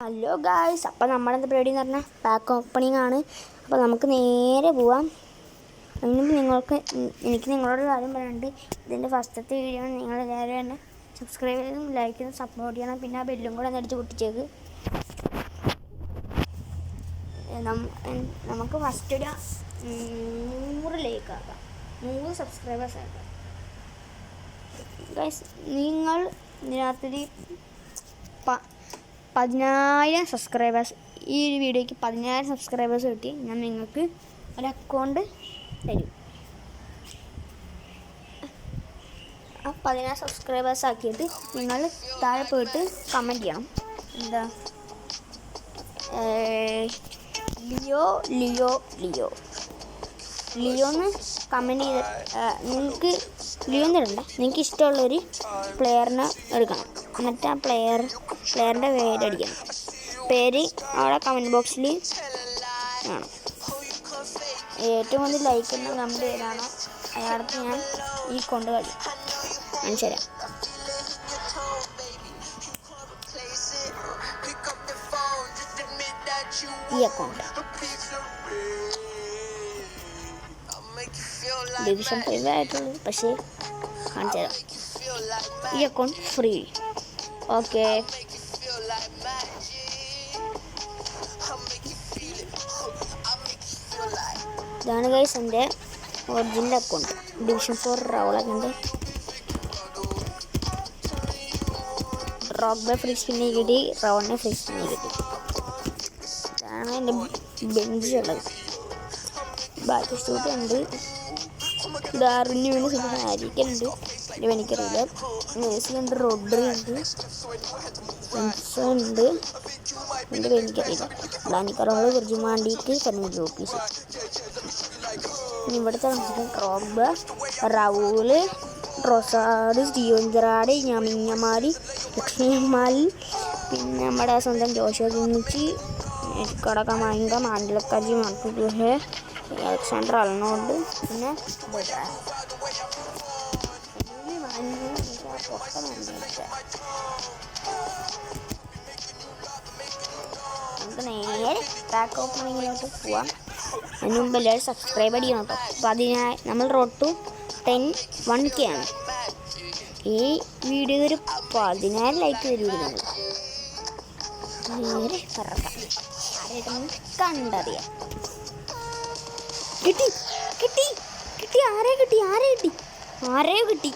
Hello guys, അപ്പോൾ നമ്മളെന്താ പരിപാടി എന്ന് പറഞ്ഞാൽ പാക്ക് ഓപ്പണിംഗ് ആണ്. അപ്പോൾ നമുക്ക് നേരെ പോവാം. എനിക്ക് നിങ്ങളോട് കാര്യം പറയാനുണ്ട്. ഇതിൻ്റെ ഫസ്റ്റത്തെ വീഡിയോ നിങ്ങളെല്ലാവരും തന്നെ സബ്സ്ക്രൈബ് ചെയ്തും ലൈക്ക് ചെയ്തും സപ്പോർട്ട് ചെയ്യണം. പിന്നെ ആ ബെല്ലും കൂടെ ഒന്ന് അടിച്ച് പൊട്ടിച്ചേക്ക്. നമുക്ക് ഫസ്റ്റ് ഒരു 100 ലൈക്ക് ആക്കാം, 100 സബ്സ്ക്രൈബേഴ്സ് ആക്കാം. ഗായ്സ്, നിങ്ങൾ ഇതിനകത്തൊരു 10,000 സബ്സ്ക്രൈബേഴ്സ്, ഈ ഒരു വീഡിയോയ്ക്ക് 10,000 സബ്സ്ക്രൈബേഴ്സ് കിട്ടി ഞാൻ നിങ്ങൾക്ക് ഒരു അക്കൗണ്ട് തരും. ആ 10,000 സബ്സ്ക്രൈബേഴ്സ് ആക്കിയിട്ട് നിങ്ങൾ താഴെ പോയിട്ട് കമൻറ്റ് ചെയ്യണം. എന്താ ലിയോ ലിയോ ലിയോ ലിയോ എന്ന് കമൻറ്റ് ചെയ്ത് നിങ്ങൾക്ക് ലിയോ എന്നിടണ്ട, നിങ്ങൾക്ക് ഇഷ്ടമുള്ളൊരു പ്ലെയറിനെ എടുക്കണം. എന്നിട്ട് ആ പ്ലെയറിൻ്റെ പേരടിക്കണം. പേര് അവിടെ കമൻറ്റ് ബോക്സിൽ വേണം. ഏറ്റവും കൂടുതൽ ലൈക്ക് എന്ന കമൻറ്റ് പേരാണോ അയാൾക്ക് ഞാൻ ഈ കൊണ്ട് കളി കാണിച്ചു തരാം. ഈ അക്കൗണ്ട് ഡിവിഷൻ 5 ആയിട്ടുള്ളൂ, പക്ഷേ കാണിച്ചു തരാം. ഈ അക്കൗണ്ട് ഫ്രീ. ഓക്കെ, ഇതാണ് ഗൈസ് എൻ്റെ ഒറിജിനൽ അക്കൗണ്ട്. ഡിവിഷൻ 4 റൗളൊക്കെ റോക്ക് ബൈ ഫ്രീ സ്പിന്നി കിട്ടി, റൗണ്ടിനെ ഫ്രീ സ്പിന്നി കിട്ടി. ഇതാണ് എൻ്റെ ബെഞ്ചുള്ളത്. ബാക്കി സ്റ്റൂട്ട് ഉണ്ട്, ഡാർവിന് വേണ്ടി ആരിക്കുന്നുണ്ട്, എനിക്കറിയില്ല. മേസിലുണ്ട്, റോഡ്രി ഉണ്ട്, ഉണ്ട്, എൻ്റെ എനിക്കറിയില്ല. ബ്ലാനിക്കറോള് കുറച്ച് വേണ്ടിയിട്ട് ഫെർമിൻ ഓഫീസ്. ഇവിടുത്തെ റോബ, റൗള്, റൊസാഡ്, സ്റ്റീവൻ ജെറാർഡ്, ഞമിഞ്ഞമാരി, ലക്ഷ്മിമാലി, പിന്നെ നമ്മുടെ സ്വന്തം ജോഷോ കിമിച്ചി, കടകമായിങ്ക, മാൻഡലക്കാജി, മാർക്കുഹെ, അലക്സാണ്ടർ അൽനോഡ്, പിന്നെ നമുക്ക് നേരെ പാക്ക് ഓപ്പണിങ്ങിലോട്ട് പോവാം. അതിന് മുമ്പ് എല്ലാവരും സബ്സ്ക്രൈബ് ചെയ്യണം കേട്ടോ. അപ്പോൾ നമ്മൾ റോഡ് ടു 1K ആണ്. ഈ വീഡിയോ ഒരു 10,000 ലൈക്ക് തരും. നേരെ പറക്കാം, ആരായിട്ടൊന്നും കണ്ടറിയാം. കിട്ടി കിട്ടി കിട്ടി, ആരെയോ കിട്ടി.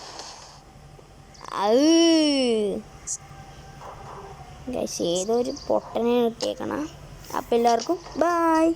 ഏതോ ഒരു പൊട്ടനെ കിട്ടിയേക്കണം. അപ്പം എല്ലാവർക്കും ബൈ.